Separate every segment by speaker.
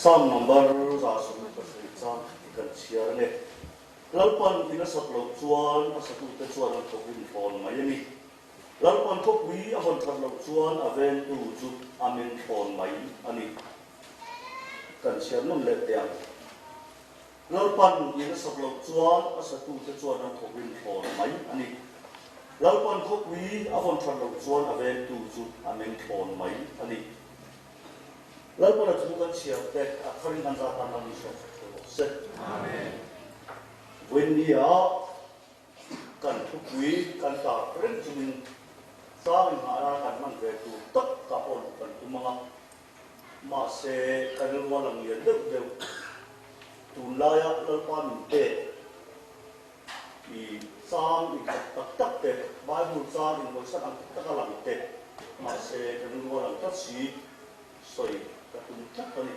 Speaker 1: Psalm number ra sum ka sa kan chia le lalpan ina saklo chuan asatu te chuan an thawin phone mai ani lalpan thok wi a hon tharlo chuan aven tu chu amin phone mai ani kan chia nun le tiang lalpan ina saklo chuan asatu te chuan an thawin phone mai ani lalpan thok wi a hon tharlo chuan aven tu chu amin phone mai ani lalpan a chu kan chia te a kharin an za tan ani so amen when we are kan thukui kan ta ren chumin sa in ara kan man ve tu tak ka on kan tu mga ma se kan walang yan de tu la ya lalpan te i sam i tak te bible sa in mo sa ang tak lang te ma se kan walang ta si soi ka tu tak ni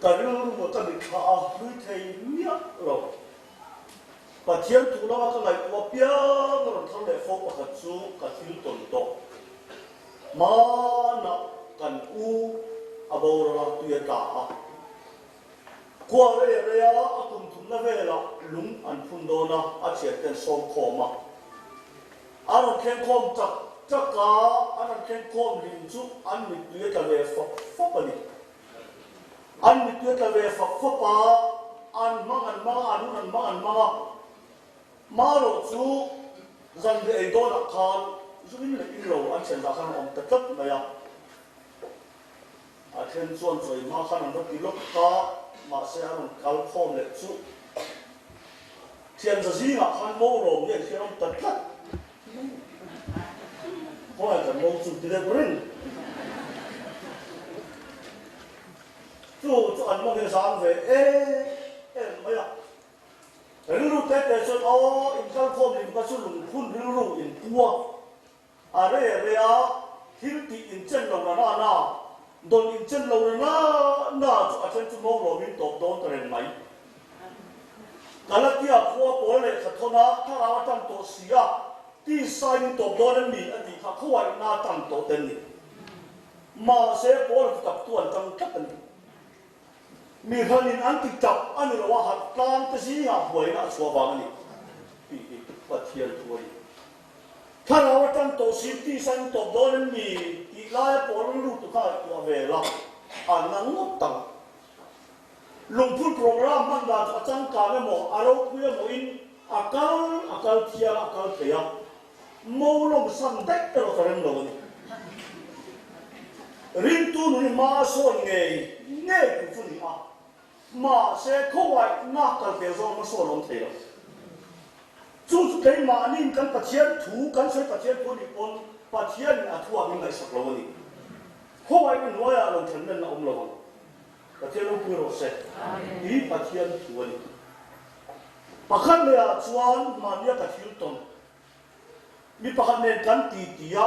Speaker 1: karil mo tabi ka hui thei mia ro pathian tu la ka lai ko pia ro thang le fo pa chu ka thil ton to ma na kan u abor la tu ya ta kwa re ya akum thum na ve la lung an phun do na a che ten som khoma aron khen khom tak ka aron khen khom lim chu an mi tu ya ta ve fo pa ni an mi tu ta ve fa pa an mangan ma ro chu zan de ai do na khan zuin le in ro an chen da khan om ta tat ma ya a chen chuan choi ma khan an ri lok ka ma se an kal khom le chu thian za zi nga khan mo ro ye thian om ta tat ho ya mo chu ti le brin chu an mo ke sang ve mai ya ru te te so o in kal khom lim ka su lung phun ru in puwa a re a thil ti in chen lo na don in chen lo na chu a chen chu mo lo min to don tren mai kala tia kho po le kha thona tha ra tam to sia ti sai to don ni a ti kha khwai na tam to ten ni ma se po tak tuan tam kat ni mi khanin an ti tap ani lo wa tan ta si ya hoi na chua ba ni pi pathian tuai thara wa tan to si ti san to don mi ti la po lu tu kha tu ve la an na ngot tang lung phun program man da chang ka me mo aro ku mo in akal thia akal thia mo lo san dek ro ka ren lo ni rin tu ni ma so nge ku fu ni a ma se khowai na kal te zo ma so lom thei chu ke ma nin kan pathian thu kan se pathian thu ni pon pathian a thua min lai sak lo ni khowai ni noya lo than na om lo pathian lo pu ro se ni pathian thu ni pakhan le a chuan ma nia ka thil ton mi pakhan ne kan ti ya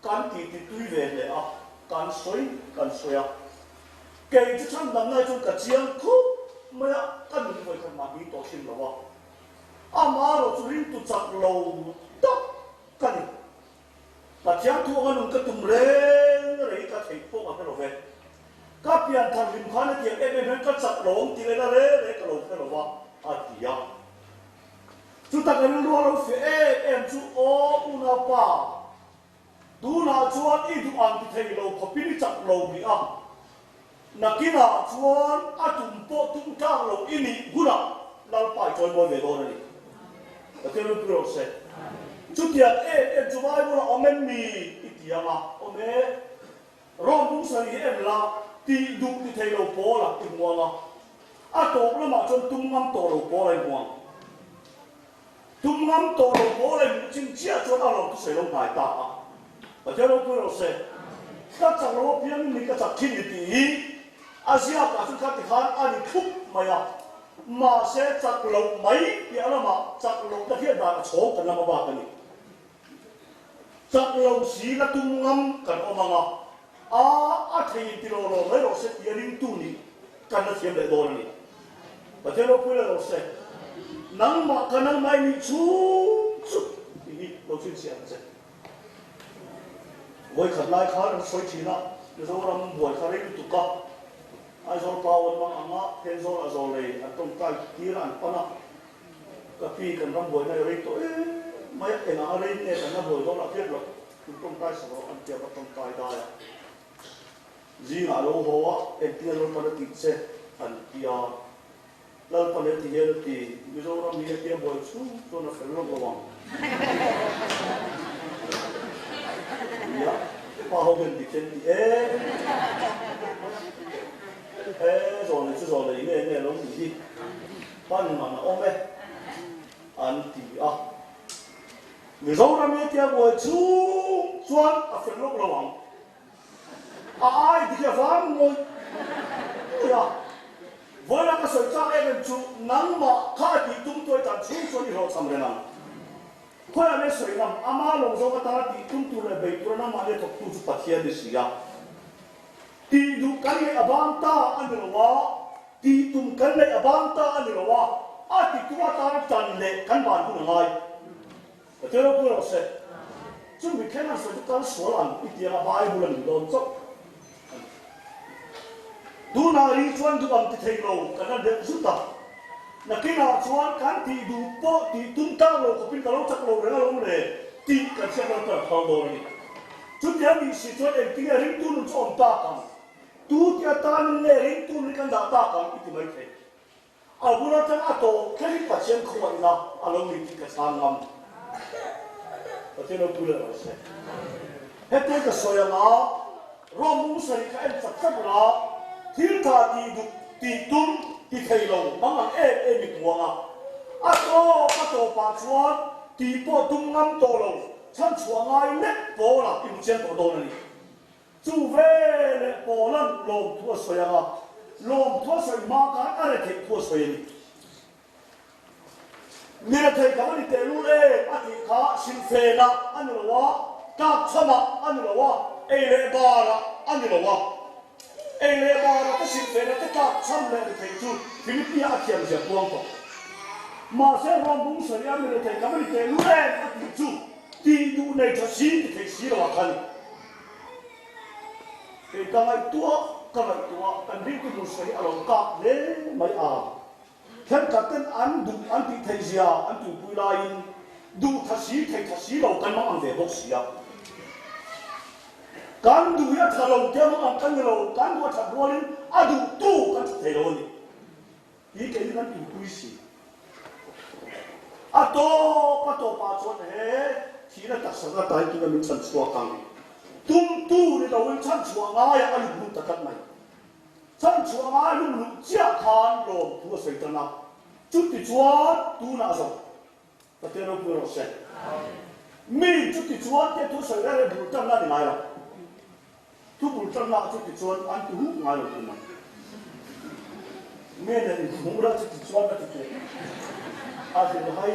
Speaker 1: kan ti tui ve le a kan soi a cái chú chăm đam nay chú cả chiang khu mà cái mình phải làm gì tổ chức là vậy à mà rồi chú rin tụt chặt lâu tất cái này cả chiang thu anh cái tụm lên rồi cái thầy phố mà cái đồ về các biện thằng lim khán thì em cái chặt lâu thì cái đó đấy cái đồ vậy à thì à chú ta cái lúa nó phải em chú ô una pa tu na chú anh đi tu ăn thì thầy lâu có biết chặt lâu đi à nakina chuan atum po tum tang lo ini guna lal pai choi boy ve do ni ke lu pro se chutia chu mai bu omen mi itiama ome rom bu sa ni em la ti du ti thei lo po la ti mo la a to lo ma chon tum ngam to lo po lai mo tum ngam to lo po lai chin chia cho na lo tu se lo pai ta a ke lu pro se ka chang lo pian ni ka chak thin ni ti Asia cả chúng ta thì khán anh khúc mà sẽ chặt lộc mấy cái là mà chặt lộc ta hiện đại số cần làm bao cái này chặt lộc xí là tung ngâm cần ông mà thì tiro rồi mấy rồi sẽ tiền linh tu ni cần nó thêm để đồ này và thế nó quên là rồi sẽ nắng mà cần nắng mai ni chú thì đồ chuyện sẽ voi khát lại khá là soi chỉ na rồi làm voi khá đấy tụ cả ai rồi bao anh mang anh á thêm rồi rồi này anh trong tay kia là anh pana cái phi cần làm voi này rồi tụ mấy cái nào đấy này cần làm voi đó là thiết rồi trong tay sao anh kia vào trong tay đây gì ngã lô hoa em kia rồi pana tịt xe anh kia lần pana tịt hết thì bây giờ làm gì kia voi xuống cho nó phải làm bao ya bao bên đi trên đi rồi này rồi này nghe lắm gì ban mà nó ôm anh thì người giàu làm gì kia voi xuống xoan phải lúc lâu ai thì cái vắng ngồi ya với là cái sự trang em chú nắng mà khai thì chúng tôi đã xuống cho đi học xong rồi nào khơi anh ấy soi nằm ama long zo kata ti tum tu le bei tu na ma le tok tu pathia de sia ti du kan le abanta an wa ti tum kan le abanta an wa a ti tu ta tan le kan ban ku ngai te ro pu se chung bi kena so tu kan so lan i ti a bai bu lan don chok du na ri chuan du am ti thei lo kan de su ta na kina chuan kan ti du po ti tum ta lo ko pin ka lo chak lo re lo le ti kan se lo ta thau do ni chu dia mi si chuan en ti ring tu nu chom ta kan tu ti ta ni le ring tu ni kan da ta kan ti mai the a bu na ta a to kali pa chen kho na a lo ni ti ka sang ngam ta te no tu le ro se he te ka so ya na ro mu sa ri ka en chak chak la thil tha ti du ti tum ti thei lo mang em mi kuanga a to pa chuan ti po tum ngam to lo chan chuangai le po la im chen to do ni chu ve le po lan lom thua soyanga lom thua soi ma ka are the thua soi ni mira thei ka ni te lu le a ti kha sin fe na an lo wa ka chama an lo wa e le ba la an lo wa e le ba la ta sin fe na ta ka cham le thei chu Philippia akiam se puang ko ma se rom bung se ya me te ka me te lu le ati chu ti du nei tha si te si lo kan e ka mai tua kan ri ku se a lo ka le mai a khan ka ten an du an ti thei sia an tu pui la in du tha si lo kan ma ang ve bok sia kan du ya tha lo ke ma kan lo kan du tha rolin a du tu kan thei lo ni ý cái này cũng quý sĩ, à to pa chuan he, khi nó đặt sang cái tai kia mình chân xua căng, tum tu đi đâu mình chân xua ngay anh luôn tất cả này, chân xua ngay luôn chia khan rồi thua sấy tân à, chút thì chuan tu na rồi, ta tên nó vừa rồi sẽ, mình chút thì chuan cái thua sấy ra là bùn tân na đi ngay rồi, tu bùn tân na chút thì chuan anh tu hút ngay rồi tu mà. Mẹ này không ra chút chuan là chút à thì hay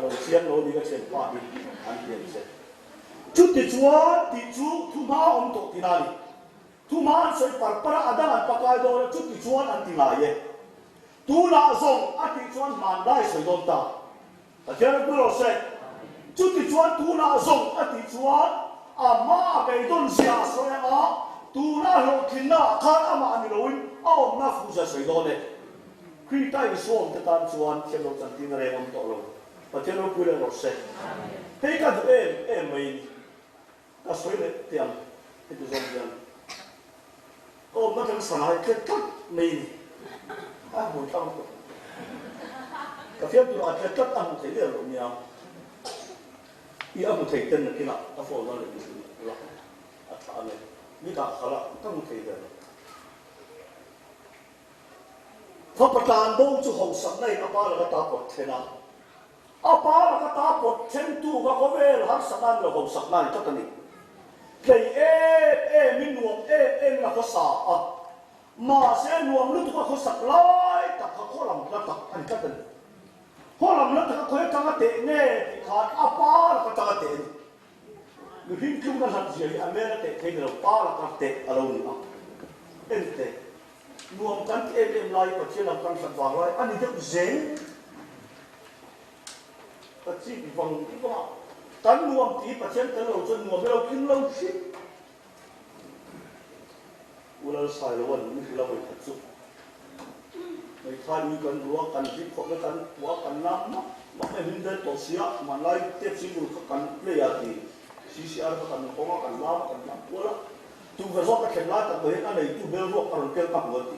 Speaker 1: rồi xiên lối đi cái xiên pa đi anh tiền sẽ chút thì chuan thì chú thu ma ông tổ thì này thu ma soi para ada anh pakai đó chút thì chuan anh thì lại tu na zong anh thì chuan màn đại soi đồn ta ta chơi nó cứ sẽ chút thì chuan tu na zong anh thì chuan à ma cái đồn xia soi à tu na lo kinh na khát ama anh lối ông na phụ gia soi đồn này khi tay xuống cái tan chuan xem đâu chẳng tin là ông tổ rồi và theo nó quy là nó sẽ thấy cái tụi em mình ta soi này tiền cái tụi dân dân ông nó đang sẵn hay cái cắt mình buồn tâm cái phim tụi anh cái cắt ăn một thấy được rồi nhiều ý ăn một thấy tên là cái nào ta phổ nó là cái gì đó thà này như cả khá là ta một thấy đượcพระประธานบงจุหงสังในอาปาละกตาปดเทนะอาปาละกตาปดเทนตูก็เขาเวลหักสังนั่นละหงสังนั่นก็ตันนี่เลยมินวงละก็สาอ่ะมาเสียนวงลุตุก็เขาสักไล่ตักเขาข้อลำละตักอันก็ตันข้อลำละตักเขาให้ตั้งเตะเน่ขาดอาปาละก็ตั้งเตะมีพิมพ์คิวกันหันเสียอเมริกาเตะเทนเราปาละก็เตะอะไรนี่อ่ะเอ็นเตะรวมกันเอ็มไลน์กับเชื่อมกันสักวันไว้อันนี้จะเจ๋งแต่ที่ฟังที่ว่า กันรวมตีประเทศกันเราจนรวมเรากินเราชิอุลาสายเราวันนี้เราไปขัดสุดในท่ามีกันรัวกันที่พบกันหัวกันน้ำมันไม่เห็นเดินต่อเสียมันไล่เทียบสิ่งที่กันเลี้ยดีสิ่งที่อะไรกันของกันน้ำกันน้ำวัวละตัวกระรอกก็เข็นไล่แต่ตัวเห็นอะไรตัวเบลรอกกันเกี่ยวกับหัวตี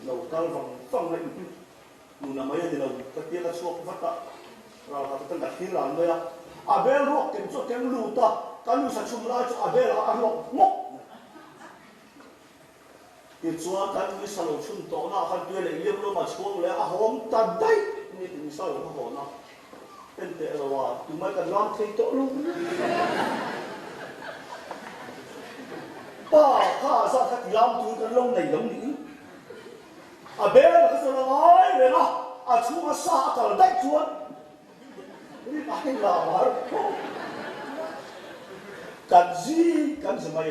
Speaker 1: เราการฟังอะไรนู่นน่ะไม่ได้เราตะเกียบกระสอบฟัดตะเราตั้งแต่ที่หลังเลยอะอาเบลรอกเก็บสุดเก็บลูตะการรู้สักชุ่มไล่จะอาเบลอาหลอกงกที่ชัวกันวิสาลชุ่มโตนะขันเกลือเลี้ยงลงมาช่วงเลยอาหอมตัดได้นี่ถึงวิสาลเขาบอกนะเป็นแต่เราว่าถึงไม่กันล้างทิ้งโตลูกป้าข้าสักขัดล้างตัวกันลงในหลังนี้อาเบลก็จะละไงเลยนะอาชัวซากันได้ชวนนี่ไอ้ลามากันซีกันสมัย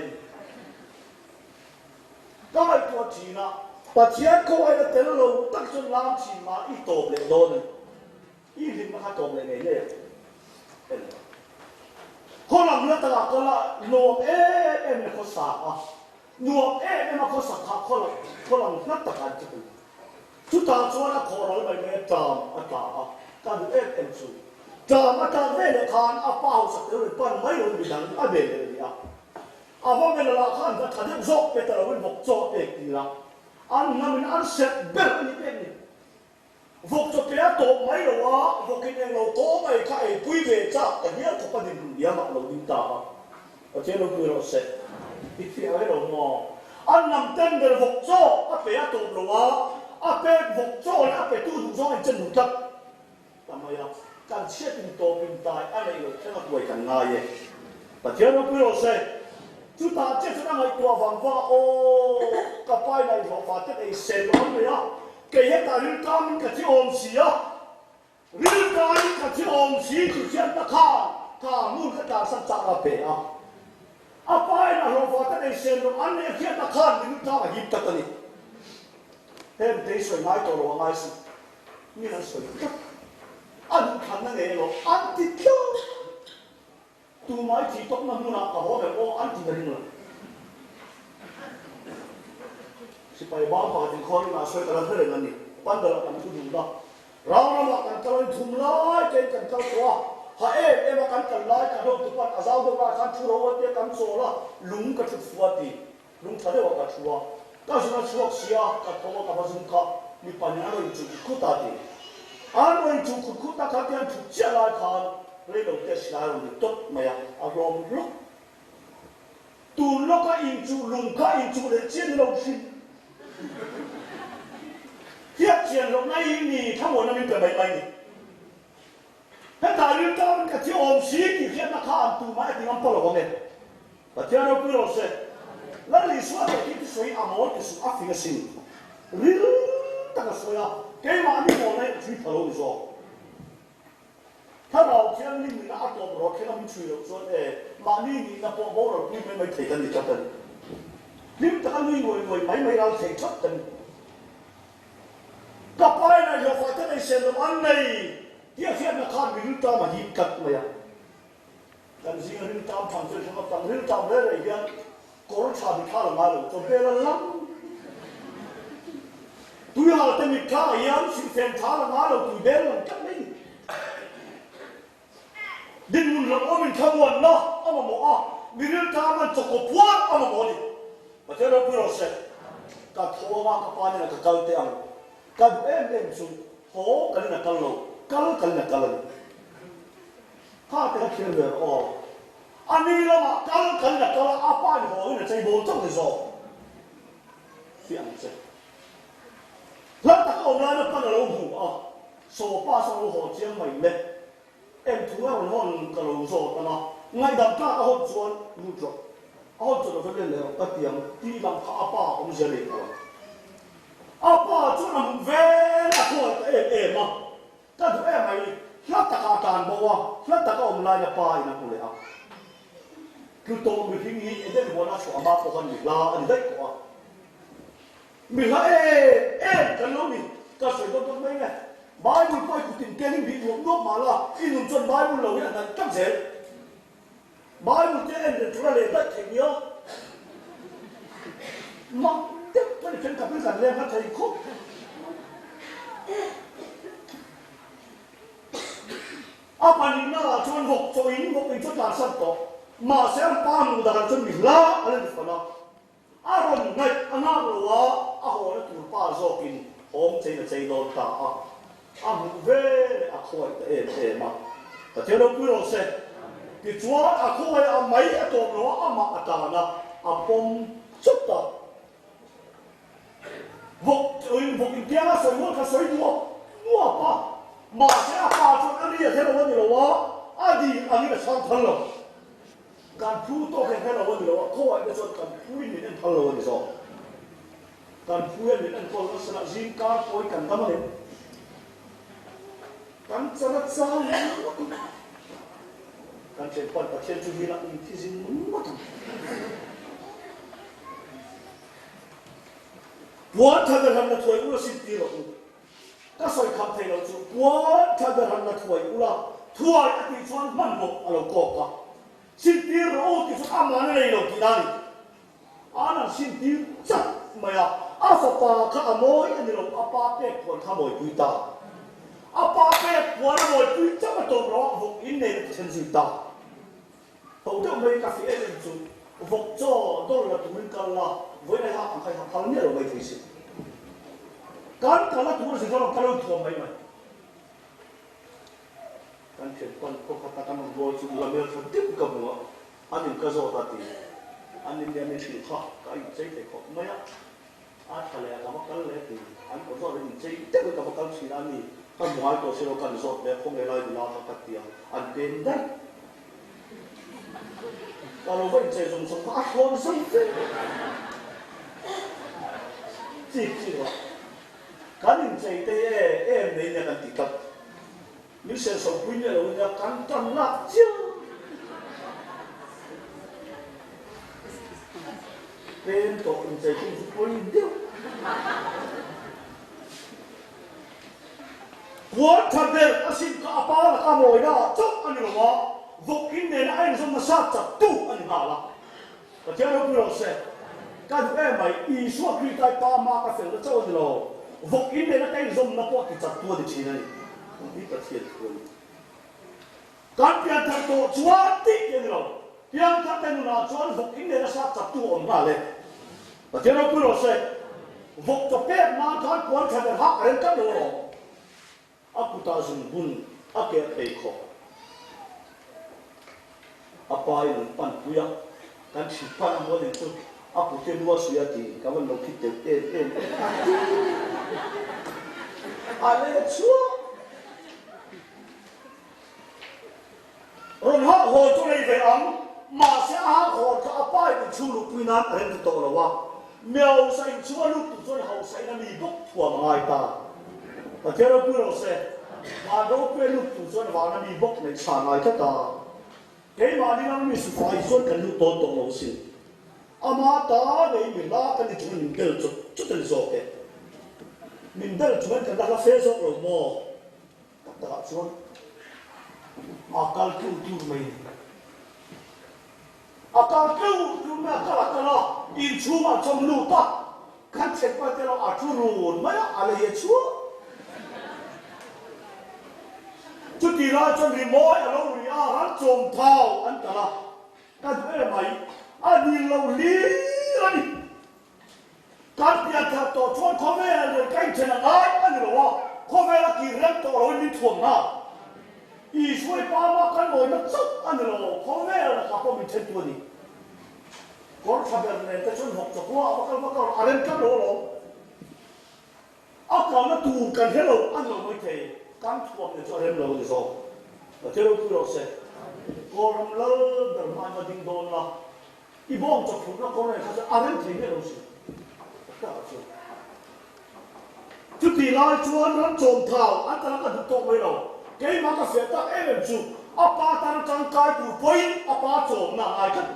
Speaker 1: ก็ไอ้ตัวจีน่ะปัจจัยเขาไอ้เตลโลตั้งจนล้างชีมาอีโตเบลโดนอีลิมมาโตเบลเนี่ยคนละเมื่อตลาดก็ละนวมเนี่ยเขาสาอ่ะนวมเนี่ยมาเขาสักขาคนละนักตะการจะเป็นชุดตาชัวร์นะขอเราไปเนี่ยจามอากาศการสุดจามอากาศเวลคานอาเป้าสักเดือนปั้นไม่ลงดิฉันอาเบลเลยอ่ะอาว่าเวลาข้านจะขัดยังโซ่เป็นแต่ละวันบอกโซ่เด็กดีละอันนั้นมันอันเสร็จเบลนี่เป็นนี่บอกจะเปลี่ยนตัวไม่หรอวะบอกกินเองเราโตไม่ใครปุ้ยเวจ้าแต่เนี้ยทุกประเด็นเดียวเราดิ้นตาเพราะเจ้าเราคือเราเสร็จที่เสียให้เรามองอันนั้นเต็มเดินบอกโซ่อาเปลี่ยนตัวหรอวะอาเปลี่ยนบอกโซ่แล้วอาเปลี่ยนตู้ดูโซ่ให้จะหนุนทับทำไมอ่ะการเชื่อเป็นตัวเป็นตายอะไรเราแค่มาป่วยกันง่ายแต่เจ้าเราคือเราเสร็จชุดตาเจ้าจะนั่งไอ้ตัวฟังว่าโอ้กับไปในหัวฟ้าจะไอ้เสร็จร้อนเลยอ่ะเกี่ยตาเรื่องการมันกับที่อมเสียเรื่องการกับที่อมเสียคือเช่นตะข้าข้ามุ่งกระดาษสัจจะระเบียอาไปในหัวฟ้าจะไอ้เสร็จร้อนเนี่ยเช่นตะข้าเรื่องการหิบตะกันนี่เห็นที่สวยงามตัวเราง่ายสินี่นั่นสวยจังอันขันนั่นเองหรออันติดเยอะตัวไม้ที่ตกน้ำมันกับหัวแบบโอ้อันติดอะไรเงี้ยสิไปบ้านพอถึงคอยมาช่วยกันเท่าไหร่นั่นนี่ปั้นเดินกันทุกดูนะเราละกันกำลังทุ่มล้อยเก่งกันเจ้าตัวหามากันกันล้อยกันโดนทุกวันอาซาวดูว่ากันชัวร์ว่าเจ้ากันโซ่ละลุงก็ชุดฟัวตีลุงทะเลว่ากันชัวร์ก็ฉันชัวร์เสียกับพ่อกับพ่อสุนทรมีปัญญาเราอยู่จุดคุตาตีอันเราอยู่จุดคุตาขัดยังจุดเจ้าลายขันเรื่องเด็กสาวเราตกมาอย่างอารมณ์ลุกตูนเราก็อินจูลุงก็อินจูเลยเจ้าเราสิเทียบเทียนลงในนี่ทั้งหมดนั้นมันเป็นแบบนี้ถ้าตาเรื่องการมันกับที่อมสีที่เทียบนักข่าวตัวมาที่มันพอเราเนี่ยแต่ที่เราพูดเราเสร็จแล้วลิสวาเด็กที่สวยอามอที่สุดอัฟริกาสินริลตั้งแต่สวยอ่ะแกมาไม่มองในที่พอเราอยู่ถ้าเราเที่ยงนี่มีนักตัวเราแค่เราไม่ช่วยเราส่วนมานี่มีนักปอบเราไม่เทกันดิจับกันนี่แต่ก็มีหน่วยไม่เราเทจับกันกับไปนะอย่าฟังแต่ในเซนต์วันนี้ที่เทียบนักข่าวมีเรื่องตามมาหิบกัดมาอย่างกันสิ่งเรื่องตามฟังจนฉันก็ตั้งเรื่องตามเรื่องอะไรอย่างโกรธชาบิข้าละมาเลยจนเป็นล้ำตัวอย่างแต่มีข้าอย่างสิ่งเซนท่าละมาเลยตัวเป็นล้ำกันไม่ดินมันหลงเอาเป็นขบวนเนาะเอามาบอกมีเรื่องตามมันจกพวกเอามาบอกดิมาเจอเราพูดเราเสร็จก็โทรมากับปานี่นะก็เกาเตียงก็ดูสุดโหกันนี่นะกันโลกันนี่นะกันข้าเป็นนักเขียนแบบอันนี้เรามากันนี่นะกันอาป้านี่โหนี่ใจโบต้องเลยโซ่เสียงเสร็จแล้วตะโกนแล้วกันเราหูโซ่ป้าโซ่โหเจียงใหม่เลยทุกอย่างมันห้องกระโหลกโซ่กันนะไงดับก้าก็ห้องชวนรู้จักห้องชวนเราเล่นเลยก็เตียงที่ดังข้าป้าผมเฉลี่ยกันอาป้าชวนมันเวล่าทั่วมาก็ดูไหมแล้วตะการบอกว่าแล้วตะก็อมลายป้าอีนั่นกูเลยคือตัวมีพิธีเด็กหัวหน้าชัวมาพอกันมีลาอันเด็กกว่ามีลากันแล้วนี่ก็สวยต้นไม่ไง Bible coi của tình kiến bị buộc nước mà là in dùng chân Bible lâu hiện là cắt dễ Bible thế em để chúng ta lấy đất thành nhớ mà tiếp cái này chân cặp với gần lên các thầy khúc bạn nhìn là chuan vok cho in vok in chút là sắp to mà sẽ ăn pan một đàn chân bị lá ở đây phải không rồi ngay anh ăn rồi hồi nó tụt pa rồi in hôm chơi là chơi đòn ta một về khôi em mà thế đâu cứ sẽ cái chúa khôi mấy tổ nó mà ta na bom chút ta vok vok in kia là soi mua cái soi mua pa mà sẽ pa cho anh đi thế là vấn đề rồi đi anh ấy sang thân rồiการพูดโต้แค่เราวันเดียวเขาว่าจะชนการพูดนี่นั่นทั้งเราวันเดียวการพูดนี่นั่นคนลักษณะจิงการพูดกันทำอะไรการจะรักษาการเชื่อปันประเทศจุฬาอีกที่สิ่งมั่วทั้งปวดถ้าจะทำนักถอยอุลสิทธิ์เราถ้าใส่คำไทยเราจะปวดถ้าจะทำนักถอยอุลถอยอธิชวนมันบอกเราโกกะสิ่งที่เราที่สุดอามันอะไรเราที่นั่นนั่นสิ่งที่จัดมาสปาข้าโมยอันนี้เราอาปาเป็ดผลข้าโมยปุยตาอาปาเป็ดผลโมยปุยจะมาตัวเราพวกอินเดียเช่นสิตาเขาจะไม่กาแฟเองจุดพวกโจ้โดนเราตุ้มกันละไว้ในห้างใครทำเนี่ยเราไม่ถึงสิการการละตุ้มสิ่งที่เราการเราทวงไม่ไหมการเขียนคนพวกเขาตะกันมันโวยจุดละเมียสุดที่กับหัวอันนี้ก็โจตัดตีอันนี้เนี่ยไม่ถือข้อก็อีกใจแต่ของไม่ทะเลกับพวกกันเลยตีอันก็โจเลยอีกใจแต่กับพวกกันสิ่งนี้ถ้าหมายตัวเชื่อกันโจเนี่ยคงไม่ไล่ดูแลตัดตีอันเป็นได้แต่เราไม่ใจสงฆ์คนสงฆ์จริงๆว่าการใจแต่ไม่เนี่ยกันติดกับ你身上归了人家干干辣椒，别人都你在就是归掉。我他的心个阿爸了阿妹啦，走安尼话，福音的那爱什么啥子都安尼啦。我听到不老实，干哎咪艺术可以在爸妈个身上走的咯，福音的那爱什么那波几十多的钱呢？นี่ประเทศคนการเปลี่ยนทางตัวชวนติดอย่างเราเพียงแค่เป็นหน้าชวนพวกอินเดียสักจับตัวออกมาเลยประเทศเราพูดเราเสียพวกจะเป็นมาทานควรแค่หักเรื่องกันเลยอากุตาสมบูรณ์อาเกตเอกขอาไปหนึ่งปันปุยการฉิบปันวัวหนึ่งตัวอากุเทนวัวสุยติกับวันเราคิดเต็มอะไรชั่ว人哈活做了一回昂，马上哈活他阿爸的出路归难，人就到了哇。苗生出路不做好生的米不破买ta，我听到不老实，马路边路不做话那米不来查买他ta，给马你那米是快速跟路多多老实，阿妈打你米拉跟你做你跟做你做嘅，你得做跟大家分手了么？大家做。akal kultur mai akal kultur mai akal in chuma chom lu ta kan chek pa te lo aturun mai ala ye chu chu ti ra chom ri moi alo ri a ran chom thao an ta la kan ve mai ani lo li ani kan pia tha to chon kho ve le kai chen ai ani lo wa kho ve la ki ram to lo ni thuang naอีช่วยป้ามากันหน่อยนะจุดอันนี้เราเขาแม่ละครับผมมีเช่นตัวนี้ก่อนทำแบบนี้แต่ฉันหกจากว่าว่าอะไรกันเราอาการนั้นตูกันให้เราอันเราไม่เทการทวงเนี่ยจะเริ่มเราจะสอบแต่ที่เราพูดเราเสร็จก่อนเราเดินมาดิ้งโดนละอีบ้องจะพูดแล้วก่อนเลยเขาจะอะไรเทให้เราสิก็สิจุดที่เราชวนนั้นโจมเท้าอันนั้นก็ถูกต้องไว้เราเกี่ยมากับเสียตั้งเอ็มจูอาปาตันจังกายผู้ป่วยอาปาโจมหน้าไอ้กัน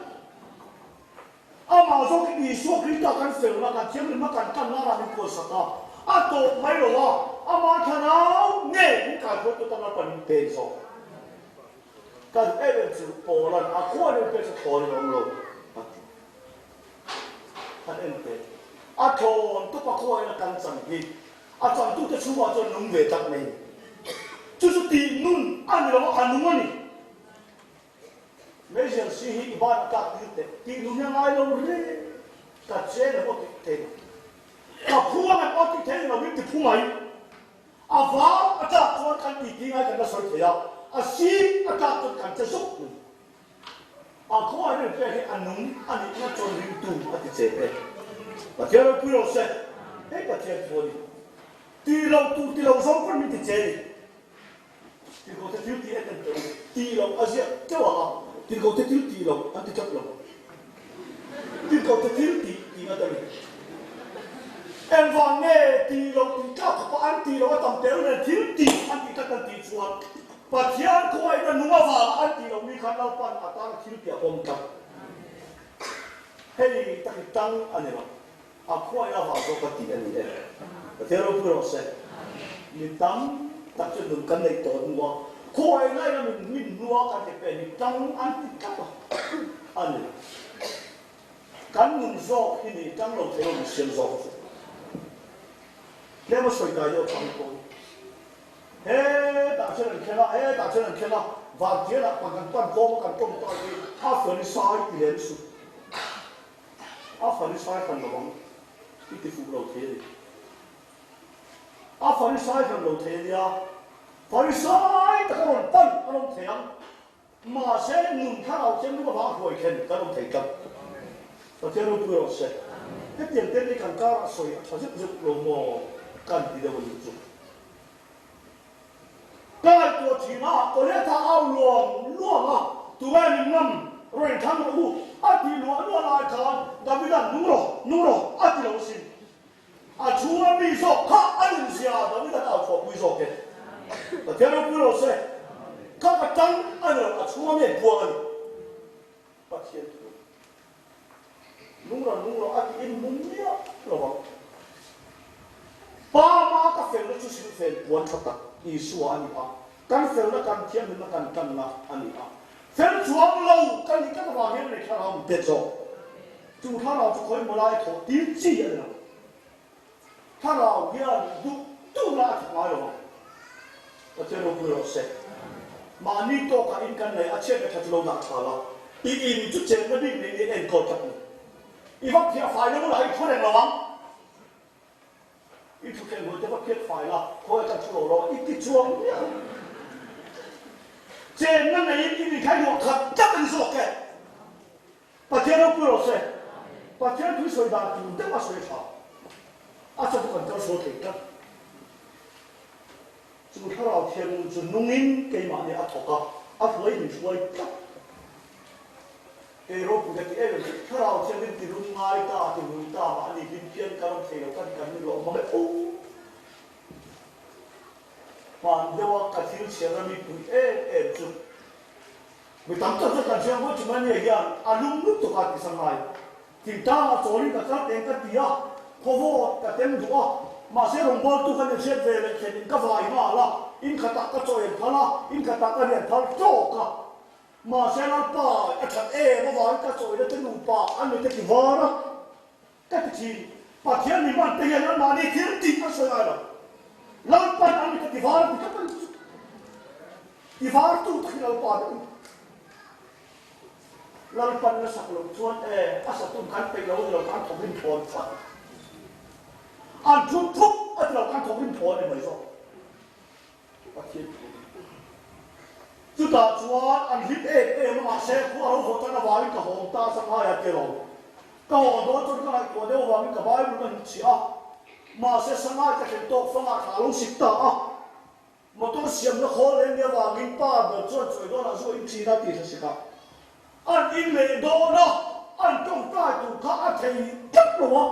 Speaker 1: อามาโจกิอีชัวคริสต์กันเสียงมากันเทียมมากันกันน่ารักเป็นคนสักอาโตไม่หรอวะอ ama thanau nge cũng cả thôi tôi ta nói phần tiền số cần em về chịu bỏ lần à khoa đi về sẽ thổi ông rồi anh em về à thôn tôi bắt khoa là cần chẳng gì à chẳng tôi sẽ xua cho nung về tận này chú sẽ tìm nun anh là anh nung anh mấy giờ xí hi ban cắt đi tìm nun yang ai đâu rồi cắt chế là có thể cắt khoa là có thể là biết thì phun mày à vào à chắc tôi cần đi ngay cái đó soi thế à à xí à chắc tôi cần chế súc à khoa này phải anh nung anh nó cho riêng tu à thì chế đấy và theo tôi quy luật sẽ hết cả theo tôi tì lâu sống vẫn mình thì chế thì có thể thiếu tì hết cần tì lâu à gì cái bảo thì có thể thiếu tì lâu anh thì chấp lâu thì có thể thiếu tì ngay đây em vào nghe tì lâu tì cao có anh tì lâu tầm téo này thiếu tì anh thì các cần tì chuột và thiên không ai đang nung vào anh tì lâu mi khăn lâu pan à ta thiếu tì không cầm hay ta cái tăng anh này à khoai là vào số cái tiền này đấy, thế rồi bây giờ sẽ mình tăng tập cho mình cái này tốt nữa, khoai này là mình mua cái cái mình tăng ăn thì cắt à, anh này, cái mình gió khi mình tăng lâu thế mình xem gió, nếu mà soi cái yêu tăng thôi, hey tập cho mình khéo, hey tập cho mình khéo, và thế là bằng cái quan công tay đi, áp phần sai thì đến số, áp phần sai phần nào bằng ít phụ đầu thế đi, à phải sai phần đầu thế đi à, phải sai tất cả mọi phần anh ông thấy không, mà sẽ ngừng khá đầu trên lúc mà hồi khen các ông thấy không, và theo tôi vừa sẽ, cái tiền tiền đi càng cao soi, phải giúp lô mò cần đi đâu mà giúp, cáiตัวทีน่ะตัวนี้ถ้าเอาล่วงอ่ะตัวแม่นิ่งๆrồi thằng nó u, à thì lúa lại thằng, đặc biệt là nung rồi, à thì lâu xin. À chúa mi so khá anh xia đó mới là đạo Phật quy so cái và theo nó quy luật sẽ các cái tăng anh là chúa mi buồn bắt hiện nung rồi anh in mung nhá rồi ba má các phèn nó chú sinh phèn buồn thật thật Giêsu anh à căn phèn nó căn thiên nó căn na anh à phèn chúa lâu căn cái vàng hiện này khá không biết rồi chúng ta nào chú khơi một lại thổ tín chi vậy nào他老爷都那挺好哟，我这都不要说，嘛你多个应该来，而且他就老难查了，一就这么你人搞着呢，一方偏坏了，我来可能了吗？一出现我这个偏坏了，可能出了一装呀，这那你你看我看这么说的，把这都不要说，把这对水打就这么水查。啊，这不管叫说对的，就他老天就弄人给嘛的啊头个，啊所以你说的，哎，我不得哎，他老天你弄爱大就弄大嘛，你今天刚才了，刚你老妈的哦，反正我感情钱了你不哎就，没当这这感情我怎么也一样，啊弄弄都干的上来，听他做你个啥点个底啊。พอว่าแต่เต็มตัวมาเสียลงบอลตัวกันเนี่ยเสียเวลเข็นก็ฝ่ายมาละอินขตักก็จ่อยพละอินขตักก็เนี่ยพลโจกะมาเสียนันป่าไอ้ขัดมาฝ่ายก็จ่อยแล้วจะหนุ่มป่าอันนี้จะกี่วาระก็จะทีป่าเทียนนี่มันเตียนนั้นมาเนี่ยเทียนติดก็สวยละลังปันอันนี้จะกี่วาระก็เป็นกี่วาระตู้ที่เราป่าเนี่ยลังปันเนี่ยสักลงชวนอาศัยตุ้มกันไปเราการทำให้พรฟังอันทุกอันเราการทำให้พรในไม่ซ้ประเทศจุดตาจวนอันฮิตมาเสกว่าเราหัวใจน่ะวาวิกับหงตาสังหารเกล้าก็โดนจนก็ไอ้ตัวเดียววาวิกับใบมันเสียมาเสกสังหารจะเป็นโต๊ะฟังอาขาลงสิบตามาต้องเสียมแล้วขอเล่นเนี่ยวาวิป้าเดินจนช่วยโดนเราช่วยจีน่าตีสิครับอันอินเลยโดนนะอันต้องตายถูกฆ่าเทจับหรอ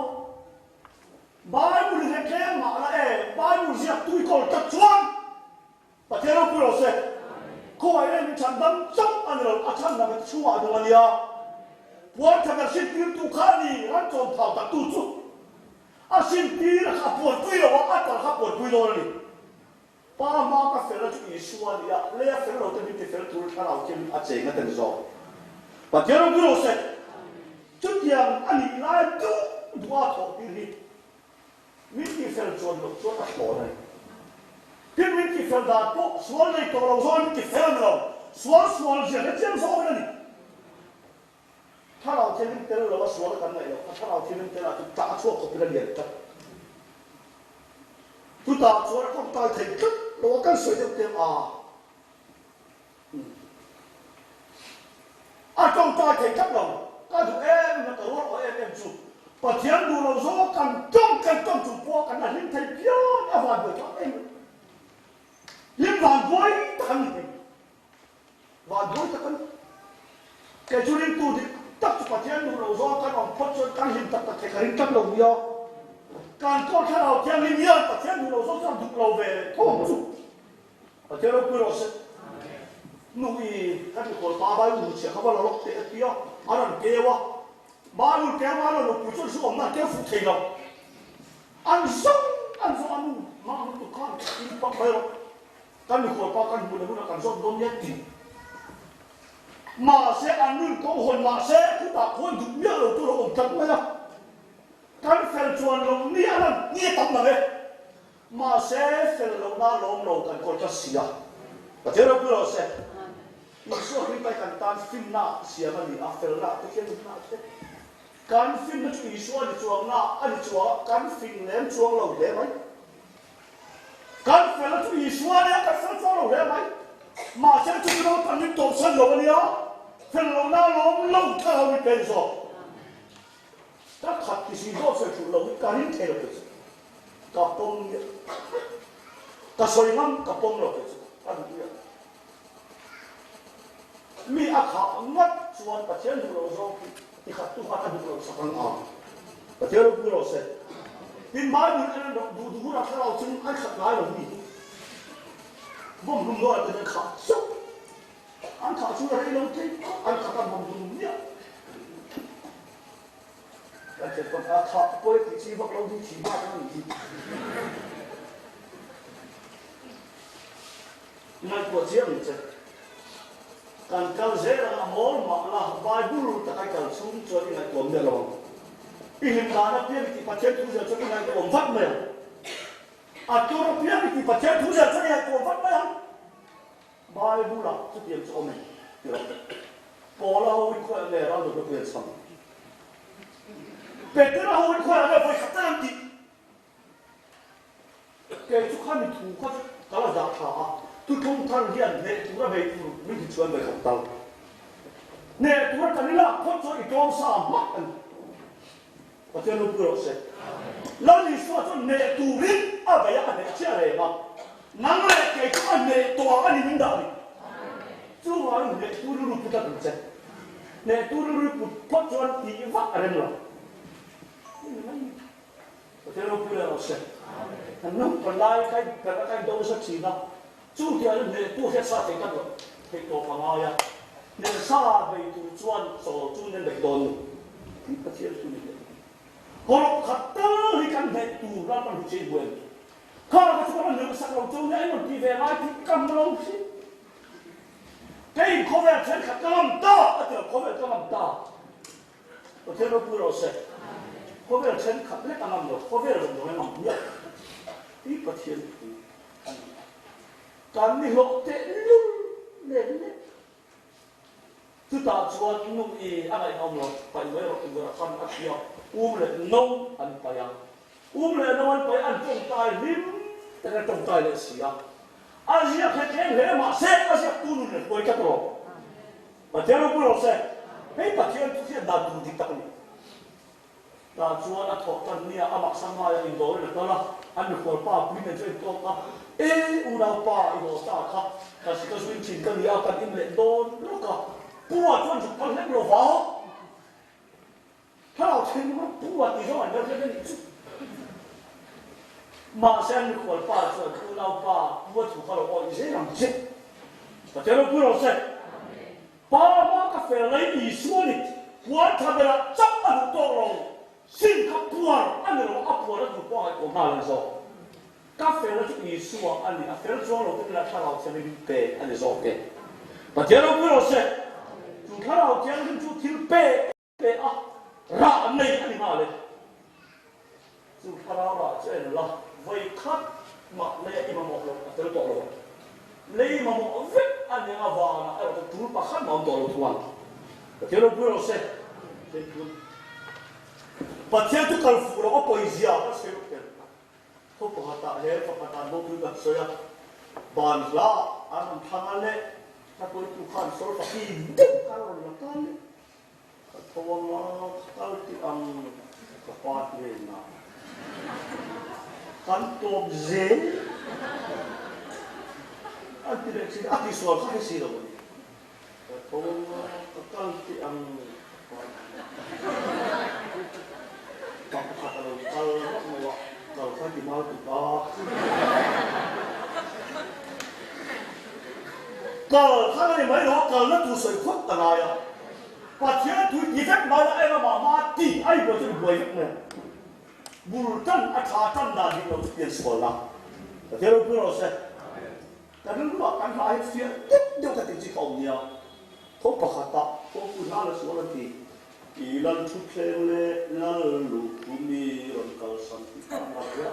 Speaker 1: ใบบุญแค่มาละใบบุญเสียตุยก่อนจับชวนประเทศเราพูดเราเสร็จเขาไอ้เรื่องฉันดำซับอันเราอาชันนั่นชั่วดวงนี้วันที่เราสิ้นปีตุขานี่รันจงเผาตัดตุจุอาสิ้นปีนะครับปวดตุยเราว่าอัตราครับปวดตุยโดนนี่ pa ma ka fel chu isua dia le fel lo te mi fel tu ka lao chen a che nga ten zo pa te ro gro se chu tiang ani lai tu dua tho pi ri mi ti fel chon lo cho ta ko nei pi mi ti fel da po sual nei to lo zo mi ti fel lo sual je le chen zo niถ้าเราเทลิงเตอร์เราว่าสวนกันไหนหรอกถ้าเราเทลิงเตอร์เราจะช่วยกับเรื่องเดียวกันทุกตาสวนก็ตายถึงจุดเราก็สวยเต็มจงตายถึงจุดเราก็ถูกมันตัวเราจุดพอเทียนดูเราสวนกันจ้องจุดพวกกันนั่นลิ้นไทยเพี้ยนหวานด้วยทั้งเองลิ้นหวานด้วยทั้งเองหวานด้วยทั้งแกช่วยลิ้นตูดิตักปัจจัยดูเราซ้อกันออกพ้นจนการหินตักแข่งกันลงยอการก็ถ้าเราเที่ยงลิ้นยอปัจจัยดูเราซ้อกันถูกเราเวท้องสุปัจจัยเราคุยเราเสร็จนู่นอีกันที่คนป้าใบหูเสียเขาว่าเราล็อกเตะเตี้ยอันนั้นเกวะบ้านเราแกว่าเราหนุ่มจนสู้อำนาจแกฟุตเทเราอันซ้ำมามันตุกข้างกินปักไปเรากันที่คนป้ากันบุญเลยบุญกันซ้อมโดนแย่ตีมาเสียอันนึงก็คนมาเสียคือตาคนถูกเยอะเราตัวเราอมจังเลยนะการเฟลชวนเราเนี่ยนั่นนี่ทำอะไรมาเสียเฟลเราหน้าล้มเรากันก็จะเสียแต่เจ้าเราเราเสียมีส่วนที่ไปกันตามฟิล์มหน้าเสียมันนี่อ่ะเฟลหน้าที่เกี่ยวกับหน้าเสียการฟิล์มมันจะมีส่วนที่ช่วงหน้าอันนี้ช่วงการฟิล์มเล่มช่วงเราได้ไหมการเฟลจะมีส่วนเนี่ยการเฟลช่วงเราได้ไหมมาเสียจุดเราทำให้ตัวฉันเราเนี่ยเฟลเราหน้าล้มเราถ้าเราไม่เป็นสอบถ้าขัดที่สิ่งที่เราฝึกเราไม่การหินเทเราเป็นกับปมเนี่ยกับสวยงามกับปมเราเป็นอันนี้มีอาคางัดส่วนปัจจัยดูเราซ้อมที่ขัดตัวขัดดูเราสักครั้งปัจจัยเราดูเราเสร็จเป็นไม้ดูอันนั้นดูเราถ้าเราถึงอันขัดร้ายเราดีบ่มรุ่งโรจน์เป็นขาสุดอันขาช่วยให้เราที่อันขาบ่มรุ่งเนี่ยแต่เจ็บคนขาป่วยติดชีวเราดูชีวะนั่นทีนั่นปวดเสียงจังการเกาเสียงมอลมาละบายบุรุษตะไคร้เกาชุ่มจนที่ไหนตัวเดียวเราอีกหนึ่งการนับเพียงที่ปัจจัยทุกอย่างจนที่ไหนตัวฟัดไม่อาตัวเราเพียงที่ปัจจัยทุกอย่างจนที่ไหนตัวฟัดไม่บายบุรุษจะเปลี่ยนโฉมเดี๋ยวพอเราวิเคราะห์เนี่ยเราจะเปลี่ยนซ้ำเป็ดเราวิเคราะห์เนี่ยไปขัดตั้งที่แกทุกขั้นถูกเขากระดาษขาทุกท่องท่านเรียนเนี่ยตัวเราไปไม่ถึงชวนไปขัดตั้งเนี่ยตัวกันนี่ละคนช่วยอีกองสามมัดกันพอเจอลูกเราเสร็จแล้วนี่ส่วนเนี่ยตัวริบอะไรอย่างเนี่ยเชื่ออะไรบ้างนั่งเลยแกทุกอันเนี่ยตัวอันนี้มันได้จู่ว่าเนี่ยตัวรู้พุทธกันเสร็จเนี่ยตัวรู้พุทธพอจวนที่ว่าอะไรหรอพอเจอลูกเราเสร็จนั่นคนไล่ใครแต่ละใครโดนสักทีนะจู่ที่อันเนี่ยตัวเฮ็ดซาเต็งกันหรอเฮ็ดตัวพังเอาอย่างเนี่ยซาไปตัวจวนโซ่จู่เนี่ยไปโดนที่ประเทศสุรินทร์พอเราขัดตื้อให้กันเนี่ยตัวเรามันรู้เชื่อเว้ยข้าราชการเรื่องสักเราจู่เนี่ยมันที่เวลาที่กำลังสิไอ้ข้อแรกฉันขัดกำลังต่อเดี๋ยวข้อแรกกำลังต่อประเทศเราพูดเราเสร็จข้อแรกฉันขัดเล็กกำลังหรอกข้อแรกเราไม่มั่งเนี่ยที่ประเทศการนี่เราเตะลุ่มเนี่ยทุกตาชวนนุ่มอีอะไรเอาหมดไปไว้เราเป็นคนฟันอัดเดียวเลยน้องอันไปยังเลยน้องอันไปอันจงตายริมแต่ก็จงตายเลยเสียอาเซียนแค่เหลือมาเสกอาเซียนตูนุ่นเลยป่วยกันตัวประเทศเราพูดเราเสกเฮ้ยประเทศทุกที่ด่าดูดิตักนี่ด่าชวนอัดถอดกันเนี่ยอามักสังหารอินโดเลยตอนละอันนี้คนป้าพิมพ์ช่วยตัวกันอุณาป้าอินโดตาครับแต่สิ่งที่สุนทรีกันเนี่ยกันอินเลนโดนแล้วก็ปวดจนสุดท้ายเล็กลงฟ้าถ้าเราเชื่อว่าปวดที่สวรรค์เราจะได้มาเส้นคนป้าส่วนอุณาป้าปวดสุดท้ายเราอีเสียงเจ็บแต่เจ้าเราพูดเราเสร็จป้ามากาแฟเลยอีส่วนนี้ปวดทำให้เราจับอันตัวเราสิ่งขับปวดอันนี้เราอับปวดแล้วถูกป้าให้ผมมาเลยสอบ cà phê là chút ý xua anh đi cà phê là chỗ lâu cái là thà lâu xem đi bể anh đi rồi bể và thế nó cũng là sẽ chúng thà lâu xem đi chút thiếu bể bể à ra này anh đi mà lên chúng thà lâu ra chơi là vậy khát mà lấy im mà một lần thế nó bỏ rồi lấy mà một vết anh đi mà vào là ở cái túi mà khát mà bỏ rồi thuần thế nó cũng là sẽ và theo tôi cần phụ nó có poesia nó sẽ được không có hạt hệ và hạt nó cứ gặp sợi bàn lá anh làm thang anh ấyถ้าตัวทุกขันโซ่ฝักที่ดึกกันเลยนะกันเลยตัวมันตั้งที่อังกับปาดเลยนะกันตัวเจ๋งอันที่เด็กสิอันที่สวนข้าให้สิเราเนี่ยตัวมันตั้งที่อังกับขัดเราเอาไม่ว่าเราข้าที่มาตุตาก็ข้าไม่ไม่รู้ก็แล้วตัวสวยคนตายอ่ะว่าเชื่อถุยยี่สิบมาแล้วไอ้เรามาตีไอ้บัวจะรวยเนี่ยบุรุษท่านอาชาท่านดาดิเราเปลี่ยนสวนละแต่เดี๋ยวเราพูดเราเสร็จแต่เรื่องว่าการหาเสียเดี๋ยวก็ติดที่เขาเนี่ยเขาประกาศเขาพูดน่าเลยสวนทีอีหลังทุกเพลงเลยนั่นลูกผู้มีรังกัลสันติภาพเนี่ย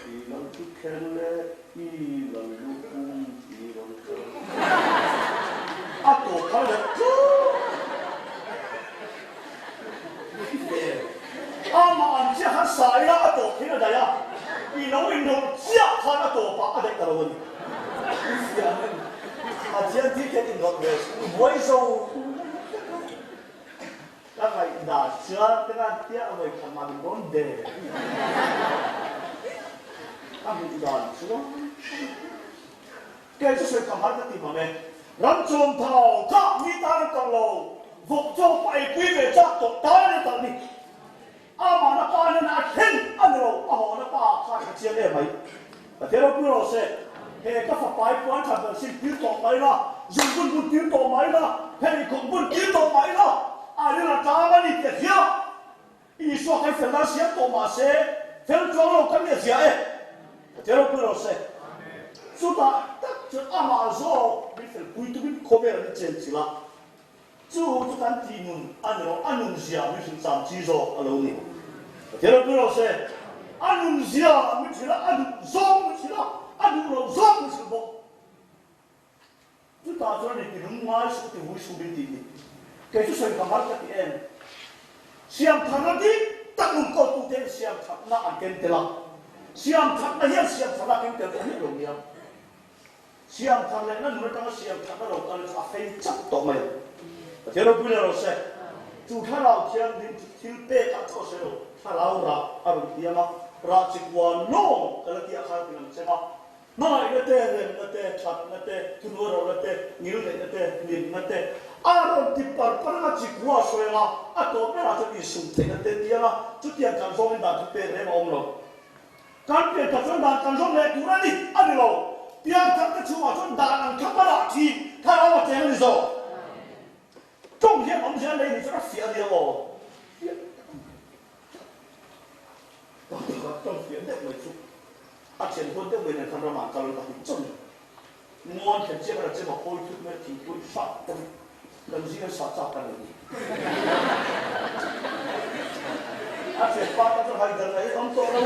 Speaker 1: อีหลังทุกเพลงเลยอีหลังลูกผู้มีรังกัลอ่ะตัวเขาเลยมาอันเจ้าข้าสายละตัวที่นั่นได้อะอีน้องอินโดเจ้าข้าละตัวปะอะไรกันวะนี่เสียงอาเจียนที่แค่อินโดเวสไว้โซ่แล้วไงด่าเชื่อที่นั่นเจ้าเอาไว้ทำมันโดนเดย์ทำมันด่าเชื่อแกจะช่วยคำพันธ์ที่มาเนี่ยรันจงเท่าข้ามีตาในตลอดฟุกโจ้ไปคุยเวจักตกตายในตอนนี้อามาหน้าป้าเนี่ยนะเห็นอันเราอาหอหน้าป้าข้าจะเชียร์ได้ไหมแต่เดี๋ยวเราพูดเราเสร็จเฮ้ก็ฝักไปป้อนขับสิ่งที่ต่อไปละยุ่งบุญที่ต่อไปละเฮ้ของบุญที่ต่อไปละอันนี้เราจ้ามันอีกเดียวอีส่วนให้เฟลาเสียต่อมาเสียเฟลจ้องเรากันเนี่ยเสียเดี๋ยวเราพูดเราเสร็จสุดท้ายถ้าจะอามาโซ่ไม่เฟลคุยตัวไม่คบกันเลยเจนสิละจู่ทุกท่านทีนุ่นอันเราอันนุ่นเสียไม่ถึง3 จีโร่อะไรนี่เดี๋ยวเราพูดเราเสร็จอันนุ่นเสียไม่ถึงละอันโซ่ไม่ถึงละอันนุ่นเราโซ่ไม่ถึงบ่จุดตาจวนนี่ที่นุ่งไม้สุดที่หุ่ยสุดดีนี่แกจะใช้คำว่าที่เอ็นเสียงทางนั้นตั้งนุ่งก็ตุเต็มเสียงทางนั้นอันเก่งเตล่าเสียงทางนั้นเสียงทางนั้นเก่งเตล่านี่ลงเนี่ยเสียงทางนั้นนุ่งตั้งเสียงทางนั้นเราการจะให้จับต่อมาเดี๋ยวเราพูดเราเสร็จจู่ถ้าเราเชื่อดินที่เป๊ะกับตัวเสร็จถ้าเราละอารมณ์เดียวมาราชิกวันโน่ก็เลยที่อาคารเป็นใช่ไหมน้อยนั่นเต้เรนนั่นเต้ชัดนั่นเต้ทุนวรนั่นเต้นิลนั่นเต้นิลนั่นเต้อารมณ์ที่ปรปราชิกว่าสวยละอ่ะตัวแม่เราจะมีสุนทรนั่นเต้เดียวละจุดที่การส่งด่านทุกเป๊ะเรื่องอมเราการเปลี่ยนการส่งด่านการส่งเล็กดูนั่นนี่อันนี้เราเปลี่ยนการส่งด่านขับมาละทีถ้าเราเจอนี่โซ่中间我们现在你这个写的哦，我这个中间的为主，前婚的为人看到嘛，搞了个很正，我前接个这个开出那挺会杀的，跟这个杀炸弹的，前发到这还人来当做东西，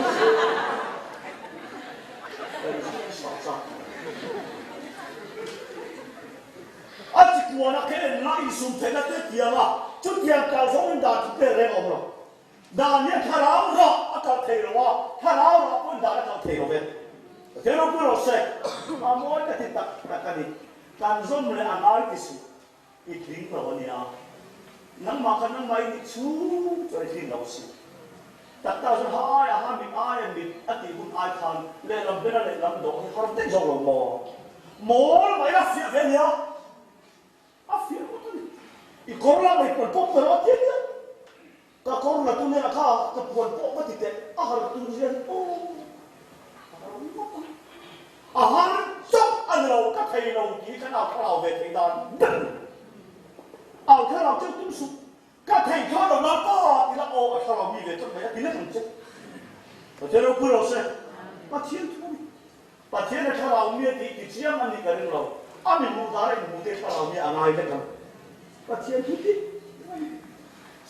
Speaker 1: 跟这个杀炸。我那看那一束天那这点啊，就点高松打这边来我们了。那你看老了，啊搞退了哇，看老了不打搞退了呗。这都不老实，啊我这里打打你，干什么嘞？俺哪里是？一听了你啊，能马看能买你出，再听老师。แต่ตาสุดท้ายอาหารมีอายมีอดีบุญอายคันเล่นลำเป็นอะไรลำดอกเขาเต้นจงหลงหมอไม่รับเสียเพี้ยนAfia betul. Ikorla mai pon terus dia. Ka korla tu ni ka pon pok mati te. Ahar tu dia. Oh. Ahar sok anlau ka thai lo ki ka na khao ve thai dan. Ao tha lo chu tu su. Ka thai kha lo na ko ti la o ka lo mi ve tu mai ti na thang che. Và thế đâu cứ đâu sẽ. Mà thiên thu. ปัจเจียนถ้าเราเมียที่เชี่ยมันนี่กันเราอามีมูดาเลยมูเตถ้าเราเมียอะไรกันกันปัจเจียนที่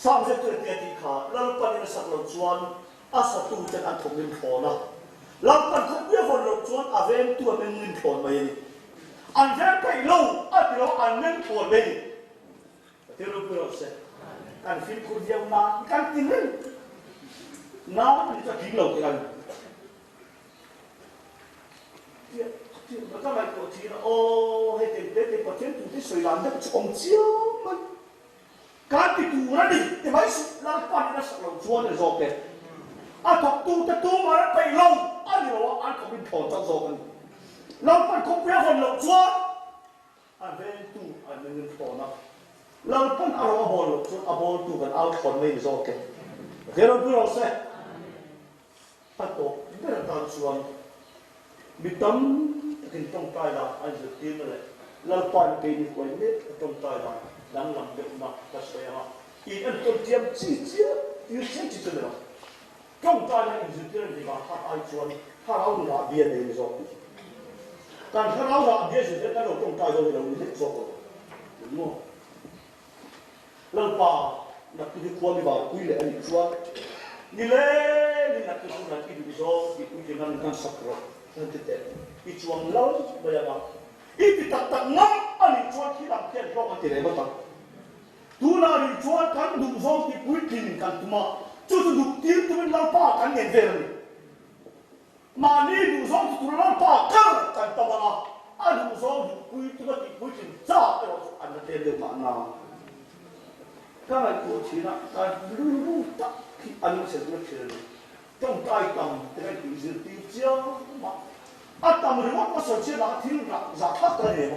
Speaker 1: สามสิบตัวเดียที่ขาแล้วปัจเจียนสักเราชวนอาศัยตัวจะอันถมเงินพอนะเราปัจจุบันเพื่อคนเราชวนอาเวนตัวเป็นเงินพอไหมอันแรกไปเราอันเดียวอันเงินพอไหมที่เราพูดเราเสร็จการฟิลคุณเดียวมาการกินเรื่องน้ำมันจะกินเรากันแล้วก็ไปตัวทีนะโอ้ให้เด็กเด็กประเทศอยู่ที่สวยงามจะชมเชี่ยวมันการติดตัวนั่นดิแต่ไม่สุดแล้วปันนั่นสักเราชวนเลยโจเกตอ่ะถูกตัวจะตัวมาแล้วไปลงอันนี้เราอันเขาเป็นผลจากโจกันเราปันคงเพียงคนเราชวนอันเป็นตัวอันเป็นเงินผลนะเราปันเอาเราบอลเราชวนเอาบอลตัวกันเอาคนไม่โจเกตเดี๋ยวเราพูดเราเสร็จปันโตไม่ได้ตามชวนมิตรถึงต้องตายละอันสุดที่นั่นแหละเราปั่นไปนี่คนนี้ต้องตายละหลังเด็กมาตัดเสียมาอีอันต้นเทียมจี้ยืดเส้นจี้เลยนะต้องตายละอันสุดที่นั่นดีกว่าถ้าไอ้ชวนถ้าเราหน้าเบี้ยเลยไม่ชอบการถ้าเราหน้าเบี้ยสุดที่นั่นเราต้องตายเราไม่ได้ชอบเลยมั้งเราป่านักที่ควรมีบาคุยเลยอันนี้ชวนนี่เลยนี่นักที่ควรนักที่ดูชอบที่คุยกันนั่นกันสักครั้งnanti deh, icuang laut bayar itu tak ngam, ani icuang kita kian kau mati reba tak. Tuna icuang kan duzong ti kuitin kan tuma, cuci duktir tu melampa kan ngezer ni. Mani duzong tu melampa kan tamala, ani duzong kuit tu ti kuitin za, anda tende mana. Kalau ikut Cina, kan dulu tak, anu sedulur Cina. Trong tay cầm thì cái gì dự tiêu chưa mà tầm rồi mất số chia là thiếu là giả thắt cái này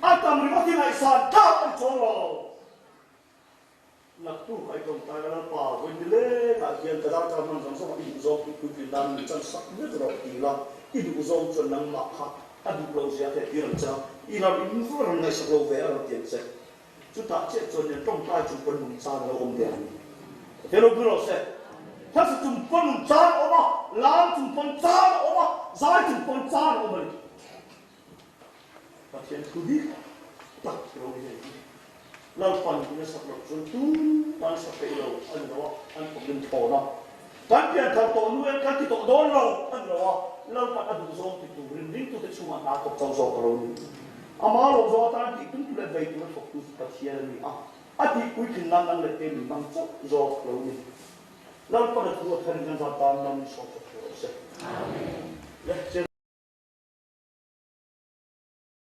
Speaker 1: mất tầm rồi mất thì này sàn thắt cái chỗ rồi là tu cái trong tay là bảo với đi lên tại hiện tại đang trong trong số ít dòng cứ cứ đang trong sắc nhất rồi thì là ít dòng cho năng mặc hạt đủ lâu giờ thì tiền cho ít là ít vừa này sẽ lâu về là tiền sẽ chúng ta chết cho nên trong tay chúng quân hùng sa là ôm tiền thế nó cứ rồi sẽถ้าจุ่มปนจานออกมาล้างจุ่มปนจานออกมาซ้ายจุ่มปนจานออกมาประเทศคือดีตักเราไม่ได้เราปั่นคุณสักหลักจนตุ้งปั่นสักไปเราอันนั้นว่าอันผมเป็นโถนะการเปลี่ยนทางตัวนู้นการที่ตัวโดนเราอันนั้นว่าเราปั่นอดุษงที่ตัวริ้งตัวที่ช่วยนักกับเจ้าโซ่เราอามาเราโซ่ตอนที่ตุ้งตัวเล็กตัวฝุกประเทศนี้อ่ะที่คุยถึงนั่งเล็กเต็มนั่งโซ่เรานี่เราเปิดตัวทางการตามนำสอบตัวเสร็จแล้วเจอ